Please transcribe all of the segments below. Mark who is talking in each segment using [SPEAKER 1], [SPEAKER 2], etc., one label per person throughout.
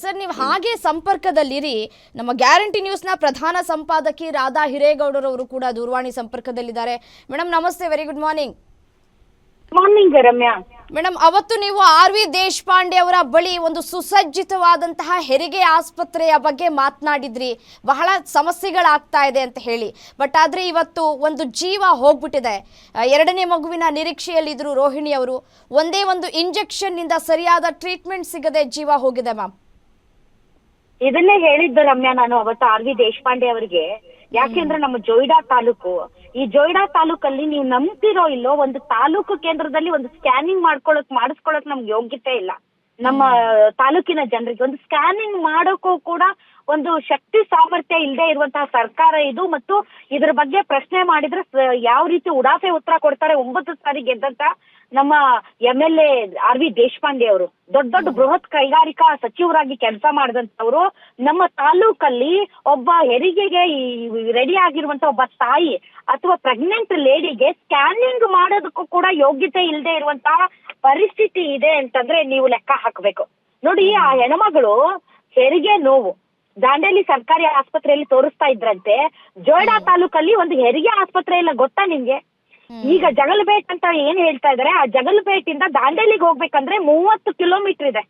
[SPEAKER 1] Sir, ನೀವು ಹಾಗೆ ಸಂಪರ್ಕದಲ್ಲಿರಿ. ನಮ್ಮ ಗ್ಯಾರಂಟಿ ನ್ಯೂಸ್ನ ಪ್ರಧಾನ ಸಂಪಾದಕಿ ರಾಧಾ ಹಿರೇಗೌಡರವರು ಕೂಡ ದೂರವಾಣಿ ಸಂಪರ್ಕದಲ್ಲಿದ್ದಾರೆ. ಮೇಡಮ್ ನಮಸ್ತೆ, very good morning.
[SPEAKER 2] Morning Ramya.
[SPEAKER 1] Madam, ಅವತ್ತು ನೀವು RV ದೇಶಪಾಂಡೆ ಅವರ ಬಳಿ ಒಂದು ಸುಸಜ್ಜಿತವಾದಂತಹ ಹೆರಿಗೆ ಆಸ್ಪತ್ರೆಯ ಬಗ್ಗೆ ಮಾತನಾಡಿದ್ರಿ, ಬಹಳ ಸಮಸ್ಯೆಗಳಾಗ್ತಾ ಇದೆ ಅಂತ ಹೇಳಿ. ಬಟ್ ಆದರೆ ಇವತ್ತು ಒಂದು ಜೀವ ಹೋಗ್ಬಿಟ್ಟಿದೆ. ಎರಡನೇ ಮಗುವಿನ ನಿರೀಕ್ಷೆಯಲ್ಲಿದ್ದರು ರೋಹಿಣಿ ಅವರು. ಒಂದೇ ಒಂದು ಇಂಜೆಕ್ಷನ್ನಿಂದ ಸರಿಯಾದ ಟ್ರೀಟ್ಮೆಂಟ್ ಸಿಗದೆ ಜೀವ ಹೋಗಿದೆ ಮ್ಯಾಮ್.
[SPEAKER 2] ಇದನ್ನೇ ಹೇಳಿದ್ದು ರಮ್ಯಾ ನಾನು ಅವತ್ತು RV ದೇಶಪಾಂಡೆ ಅವರಿಗೆ. ಯಾಕೆಂದ್ರೆ ನಮ್ಮ ಜೊಯ್ಡಾ ತಾಲೂಕು, ಈ ಜೊಯ್ಡಾ ತಾಲೂಕಲ್ಲಿ ನೀವು ನಂಬ್ತಿರೋ ಇಲ್ಲೋ, ಒಂದು ತಾಲೂಕು ಕೇಂದ್ರದಲ್ಲಿ ಒಂದು ಸ್ಕ್ಯಾನಿಂಗ್ ಮಾಡಿಸ್ಕೊಳಕ್ ನಮ್ಗೆ ಯೋಗ್ಯತೆ ಇಲ್ಲ. ನಮ್ಮ ತಾಲೂಕಿನ ಜನರಿಗೆ ಒಂದು ಸ್ಕ್ಯಾನಿಂಗ್ ಮಾಡೋಕ್ಕೂ ಕೂಡ ಒಂದು ಶಕ್ತಿ ಸಾಮರ್ಥ್ಯ ಇಲ್ಲದೆ ಇರುವಂತಹ ಸರ್ಕಾರ ಇದು. ಮತ್ತು ಇದ್ರ ಬಗ್ಗೆ ಪ್ರಶ್ನೆ ಮಾಡಿದ್ರೆ ಯಾವ ರೀತಿ ಉಡಾಫೆ ಉತ್ತರ ಕೊಡ್ತಾರೆ. 9 ಸಾರಿ ಗೆದ್ದಂತ ನಮ್ಮ MLA RV ದೇಶಪಾಂಡೆ ಅವರು ದೊಡ್ಡ ದೊಡ್ಡ ಬೃಹತ್ ಕೈಗಾರಿಕಾ ಸಚಿವರಾಗಿ ಕೆಲಸ ಮಾಡಿದಂತವ್ರು. ನಮ್ಮ ತಾಲೂಕಲ್ಲಿ ಒಬ್ಬ ಹೆರಿಗೆಗೆ ರೆಡಿ ಆಗಿರುವಂತ ಒಬ್ಬ ತಾಯಿ ಅಥವಾ ಪ್ರೆಗ್ನೆಂಟ್ ಲೇಡಿಗೆ ಸ್ಕ್ಯಾನಿಂಗ್ ಮಾಡೋದಕ್ಕೂ ಕೂಡ ಯೋಗ್ಯತೆ ಇಲ್ಲದೆ ಇರುವಂತಹ ಪರಿಸ್ಥಿತಿ ಇದೆ ಅಂತಂದ್ರೆ ನೀವು ಲೆಕ್ಕ ಹಾಕ್ಬೇಕು ನೋಡಿ. ಆ ಹೆಣ್ಮಗಳು ಹೆರಿಗೆ ನೋವು ದಾಂಡೇಲಿ ಸರ್ಕಾರಿ ಆಸ್ಪತ್ರೆಯಲ್ಲಿ ತೋರಿಸ್ತಾ ಇದ್ರಂತೆ. ಜೊಯ್ಡಾ ತಾಲೂಕಲ್ಲಿ ಒಂದು ಹೆರಿಗೆ ಆಸ್ಪತ್ರೆ ಇಲ್ಲ, ಗೊತ್ತಾ ನಿಮ್ಗೆ? ಈಗ ಜಗಲ್ಬೇಟ್ ಅಂತ ಏನ್ ಹೇಳ್ತಾ ಇದಾರೆ, ಆ ಜಗಲ್ಬೇಟ್ ಇಂದ ದಾಂಡೇಲಿಗೆ ಹೋಗ್ಬೇಕಂದ್ರೆ 30 ಕಿಲೋಮೀಟರ್ ಇದೆ.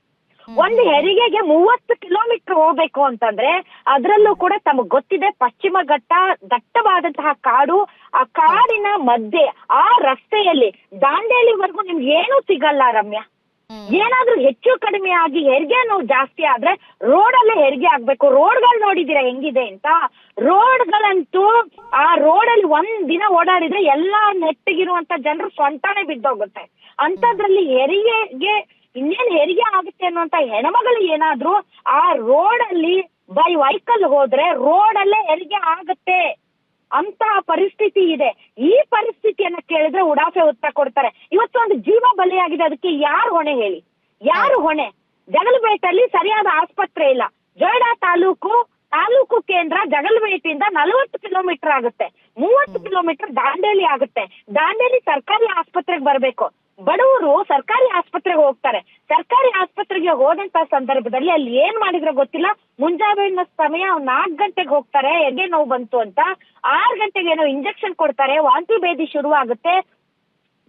[SPEAKER 2] ಒಂದು ಹೆರಿಗೆಗೆ 30 ಕಿಲೋಮೀಟರ್ ಹೋಗ್ಬೇಕು ಅಂತಂದ್ರೆ ಅದ್ರಲ್ಲೂ ಕೂಡ ತಮಗ್ ಗೊತ್ತಿದೆ, ಪಶ್ಚಿಮ ಘಟ್ಟ, ದಟ್ಟವಾದಂತಹ ಕಾಡು. ಆ ಕಾಡಿನ ಮಧ್ಯೆ ಆ ರಸ್ತೆಯಲ್ಲಿ ದಾಂಡೇಲಿವರೆಗೂ ನಿಮ್ಗೆ ಏನೂ ಸಿಗಲ್ಲ ರಮ್ಯಾ. ಏನಾದ್ರೂ ಹೆಚ್ಚು ಕಡಿಮೆ ಆಗಿ ಹೆರಿಗೆ ನೋವು ಜಾಸ್ತಿ ಆದ್ರೆ ರೋಡಲ್ಲೇ ಹೆರಿಗೆ ಆಗ್ಬೇಕು. ರೋಡ್ಗಳು ನೋಡಿದೀರಾ ಹೆಂಗಿದೆ ಅಂತ? ರೋಡ್ಗಳಂತೂ ಆ ರೋಡಲ್ಲಿ ಒಂದ್ ದಿನ ಓಡಾಡಿದ್ರೆ ಎಲ್ಲಾ ನೆಟ್ಟಿಗಿರುವಂತ ಜನರು ಸೊಂಟನೆ ಬಿದ್ದೋಗುತ್ತೆ. ಅಂತದ್ರಲ್ಲಿ ಹೆರಿಗೆಗೆ ಇನ್ನೇನ್ ಹೆರಿಗೆ ಆಗುತ್ತೆ ಅನ್ನುವಂತ ಹೆಣ್ಮಗಳು ಏನಾದ್ರೂ ಆ ರೋಡಲ್ಲಿ ಬೈ ವೆಹಿಕಲ್ ಹೋದ್ರೆ ರೋಡಲ್ಲೇ ಹೆರಿಗೆ ಆಗುತ್ತೆ ಅಂತ ಪರಿಸ್ಥಿತಿ ಇದೆ. ಈ ಪರಿಸ್ಥಿತಿಯನ್ನ ಕೇಳಿದ್ರೆ ಉಡಾಫೆ ಉತ್ತರ ಕೊಡ್ತಾರೆ. ಇವತ್ತು ಒಂದು ಜೀವ ಬಲಿಯಾಗಿದೆ, ಅದಕ್ಕೆ ಯಾರು ಹೊಣೆ ಹೇಳಿ? ಯಾರು ಹೊಣೆ? ಜಗಲ್ಬೇಟಲ್ಲಿ ಸರಿಯಾದ ಆಸ್ಪತ್ರೆ ಇಲ್ಲ. ಜೊಯ್ಡಾ ತಾಲೂಕು ಕೇಂದ್ರ ಜಗಲ್ಬೇಟಿಂದ 40 ಕಿಲೋಮೀಟರ್ ಆಗುತ್ತೆ. 30 ಕಿಲೋಮೀಟರ್ ದಾಂಡೇಲಿ ಆಗುತ್ತೆ. ದಾಂಡೇಲಿ ಸರ್ಕಾರಿ ಆಸ್ಪತ್ರೆಗೆ ಬರ್ಬೇಕು. ಬಡವರು ಸರ್ಕಾರಿ ಆಸ್ಪತ್ರೆಗೆ ಹೋಗ್ತಾರೆ. ಸರ್ಕಾರಿ ಆಸ್ಪತ್ರೆಗೆ ಹೋದಂತ ಸಂದರ್ಭದಲ್ಲಿ ಅಲ್ಲಿ ಏನ್ ಮಾಡಿದ್ರೆ ಗೊತ್ತಿಲ್ಲ, ಮುಂಜಾವಿನ ಸಮಯ 4 ಗಂಟೆಗೆ ಹೋಗ್ತಾರೆ, ಹೆರಿಗೆ ನೋವು ಬಂತು ಅಂತ. 6 ಗಂಟೆಗೆ ಏನೋ ಇಂಜೆಕ್ಷನ್ ಕೊಡ್ತಾರೆ, ವಾಂತಿ ಭೇದಿ ಶುರು ಆಗುತ್ತೆ,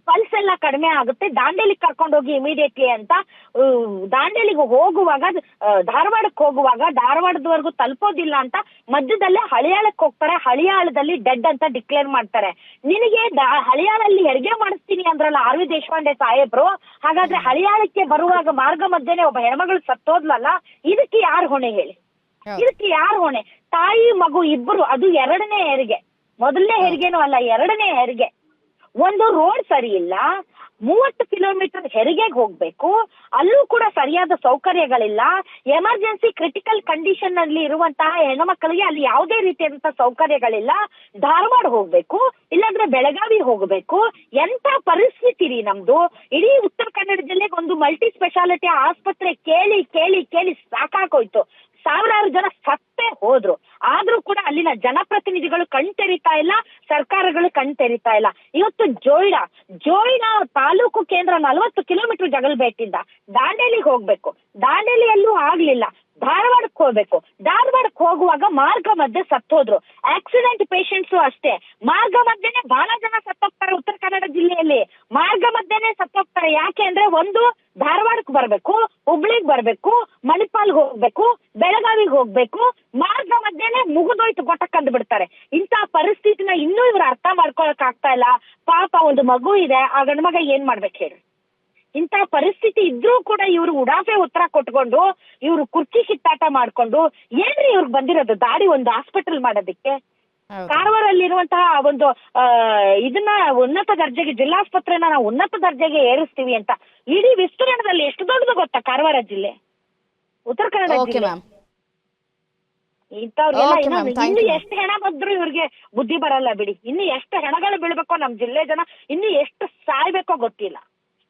[SPEAKER 2] ಪಲ್ಸ್ ಎಲ್ಲ ಕಡಿಮೆ ಆಗುತ್ತೆ. ದಾಂಡೇಲಿಗೆ ಕರ್ಕೊಂಡೋಗಿ ಇಮಿಡಿಯೇಟ್ಲಿ ಅಂತ ದಾಂಡೇಲಿಗೆ ಹೋಗುವಾಗ, ಧಾರವಾಡಕ್ಕೆ ಹೋಗುವಾಗ ಧಾರವಾಡದವರೆಗೂ ತಲುಪೋದಿಲ್ಲ ಅಂತ ಮಧ್ಯದಲ್ಲೇ ಹಳಿಯಾಳಕ್ಕೆ ಹೋಗ್ತಾರೆ. ಹಳಿಯಾಳದಲ್ಲಿ ಡೆಡ್ ಅಂತ ಡಿಕ್ಲೇರ್ ಮಾಡ್ತಾರೆ. ನಿನಗೆ ಹಳಿಯಾಳಲ್ಲಿ ಹೆರಿಗೆ ಮಾಡಿಸ್ತೀನಿ ಅಂದ್ರಲ್ಲ RV ದೇಶಪಾಂಡೆ ಸಾಹೇಬ್ರು, ಹಾಗಾದ್ರೆ ಹಳಿಯಾಳಕ್ಕೆ ಬರುವಾಗ ಮಾರ್ಗ ಮಧ್ಯೆನೆ ಒಬ್ಬ ಹೆಣ್ಮಗಳು ಸತ್ತೋದ್ಲಲ್ಲ, ಇದಕ್ಕೆ ಯಾರು ಹೊಣೆ ಹೇಳಿ? ಇದಕ್ಕೆ ಯಾರು ಹೊಣೆ? ತಾಯಿ ಮಗು ಇಬ್ಬರು, ಅದು ಎರಡನೇ ಹೆರಿಗೆ, ಮೊದಲನೇ ಹೆರಿಗೆನೂ ಅಲ್ಲ, ಎರಡನೇ ಹೆರಿಗೆ. ಒಂದು ರೋಡ್ ಸರಿ ಇಲ್ಲ, 30 ಕಿಲೋಮೀಟರ್ ಹೆರಿಗೆಗೆ ಹೋಗ್ಬೇಕು, ಅಲ್ಲೂ ಕೂಡ ಸರಿಯಾದ ಸೌಕರ್ಯಗಳಿಲ್ಲ. ಎಮರ್ಜೆನ್ಸಿ ಕ್ರಿಟಿಕಲ್ ಕಂಡೀಷನ್ ಅಲ್ಲಿ ಇರುವಂತಹ ಹೆಣ್ಮಕ್ಳಿಗೆ ಅಲ್ಲಿ ಯಾವುದೇ ರೀತಿಯಾದಂತಹ ಸೌಕರ್ಯಗಳಿಲ್ಲ. ಧಾರವಾಡ ಹೋಗ್ಬೇಕು, ಇಲ್ಲಾಂದ್ರೆ ಬೆಳಗಾವಿ ಹೋಗ್ಬೇಕು. ಎಂತ ಪರಿಸ್ಥಿತಿ ರೀ ನಮ್ದು? ಇಡೀ ಉತ್ತರ ಕನ್ನಡ ಜಿಲ್ಲೆಗೆ ಒಂದು ಮಲ್ಟಿ ಸ್ಪೆಷಾಲಿಟಿ ಆಸ್ಪತ್ರೆ ಕೇಳಿ ಕೇಳಿ ಕೇಳಿ ಸಾಕಾಗೋಯ್ತು. ಸಾವಿರಾರು ಜನ ಸತ್ತೇ ಹೋದ್ರು. ಆದ್ರೂ ಕೂಡ ಅಲ್ಲಿನ ಜನಪ್ರತಿನಿಧಿಗಳು ಕಣ್ತೆರಿತಾ ಇಲ್ಲ, ಸರ್ಕಾರಗಳು ಕಣ್ತೆರಿತಾ ಇಲ್ಲ. ಇವತ್ತು ಜೊಯ್ಡಾ ತಾಲೂಕು ಕೇಂದ್ರ 40 ಕಿಲೋಮೀಟರ್ ಜಗಲ್ಬೇಟಿಂದ ದಾಂಡೇಲಿಗೆ ಹೋಗ್ಬೇಕು. ದಾಂಡೇಲಿಯಲ್ಲೂ ಆಗ್ಲಿಲ್ಲ. ಧಾರವಾಡಕ್ಕೆ ಹೋಗ್ಬೇಕು. ಧಾರವಾಡಕ್ಕೆ ಹೋಗುವಾಗ ಮಾರ್ಗ ಮಧ್ಯೆ ಸತ್ತೋದ್ರು. ಆಕ್ಸಿಡೆಂಟ್ ಪೇಷಂಟ್ಸು ಅಷ್ಟೇ, ಮಾರ್ಗ ಮಧ್ಯೆನೆ ಬಹಳ ಜನ ಸತ್ತೋಗ್ತಾರೆ. ಉತ್ತರ ಕನ್ನಡ ಜಿಲ್ಲೆಯಲ್ಲಿ ಮಾರ್ಗ ಮಧ್ಯೆನೆ ಸತ್ತೋಗ್ತಾರೆ. ಯಾಕೆ ಅಂದ್ರೆ, ಒಂದು ಧಾರವಾಡಕ್ಕೆ ಬರ್ಬೇಕು, ಹುಬ್ಳಿಗ್ ಬರ್ಬೇಕು, ಮಣಿಪಾಲ್ಗೆ ಹೋಗ್ಬೇಕು, ಬೆಳಗಾವಿಗೆ ಹೋಗ್ಬೇಕು, ಮಾರ್ಗ ಮಧ್ಯೆನೆ ಮುಗಿದೋಯ್ತು, ಗೊಟ್ಟಕ್ಕಂದು ಬಿಡ್ತಾರೆ. ಇಂಥ ಪರಿಸ್ಥಿತಿನ ಇನ್ನೂ ಇವ್ರು ಅರ್ಥ ಮಾಡ್ಕೊಳಕ್ ಆಗ್ತಾ ಇಲ್ಲ. ಪಾಪ ಒಂದು ಮಗು ಇದೆ, ಆ ಗಂಡ್ಮಗ ಏನ್ ಮಾಡ್ಬೇಕು ಹೇಳಿ? ಇಂಥ ಪರಿಸ್ಥಿತಿ ಇದ್ರೂ ಕೂಡ ಇವ್ರು ಉಡಾಫೆ ಉತ್ತರ ಕೊಟ್ಕೊಂಡು, ಇವ್ರು ಕುರ್ಚಿ ಕಿತ್ತಾಟ ಮಾಡ್ಕೊಂಡು, ಏನ್ರಿ ಇವ್ರಿಗೆ ಬಂದಿರೋದು ದಾಡಿ ಒಂದು ಹಾಸ್ಪಿಟಲ್ ಮಾಡೋದಿಕ್ಕೆ? ಕಾರವಾರಲ್ಲಿರುವಂತಹ ಒಂದು ಇದನ್ನ ಉನ್ನತ ದರ್ಜೆಗೆ, ಜಿಲ್ಲಾಸ್ಪತ್ರೆನ ನಾವು ಉನ್ನತ ದರ್ಜೆಗೆ ಏರಿಸ್ತೀವಿ ಅಂತ ಇಡೀ ವಿಸ್ತೀರ್ಣದಲ್ಲಿ ಎಷ್ಟು ದೊಡ್ಡದು ಗೊತ್ತಾ ಕಾರವಾರ ಜಿಲ್ಲೆ, ಉತ್ತರ ಕನ್ನಡ ಜಿಲ್ಲೆ? ಇಂಥವ್ರಿಗೆಲ್ಲ ಇನ್ನು ಎಷ್ಟು ಹೆಣ ಬಂದ್ರು ಇವ್ರಿಗೆ ಬುದ್ಧಿ ಬರಲ್ಲ ಬಿಡಿ. ಇನ್ನು ಎಷ್ಟು ಹೆಣಗಳು ಬೀಳ್ಬೇಕೋ ನಮ್ ಜಿಲ್ಲೆ ಜನ, ಇನ್ನು ಎಷ್ಟು ಸಾಯ್ಬೇಕೋ ಗೊತ್ತಿಲ್ಲ.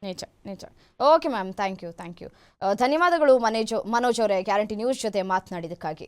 [SPEAKER 1] ನಿಜ ನಿಜ. Okay ma'am, thank you. ಧನ್ಯವಾದಗಳು ಮನೋಜ್ ಅವರೇ, ಗ್ಯಾರಂಟಿ ನ್ಯೂಸ್ ಜೊತೆ ಮಾತನಾಡಿದಕ್ಕಾಗಿ.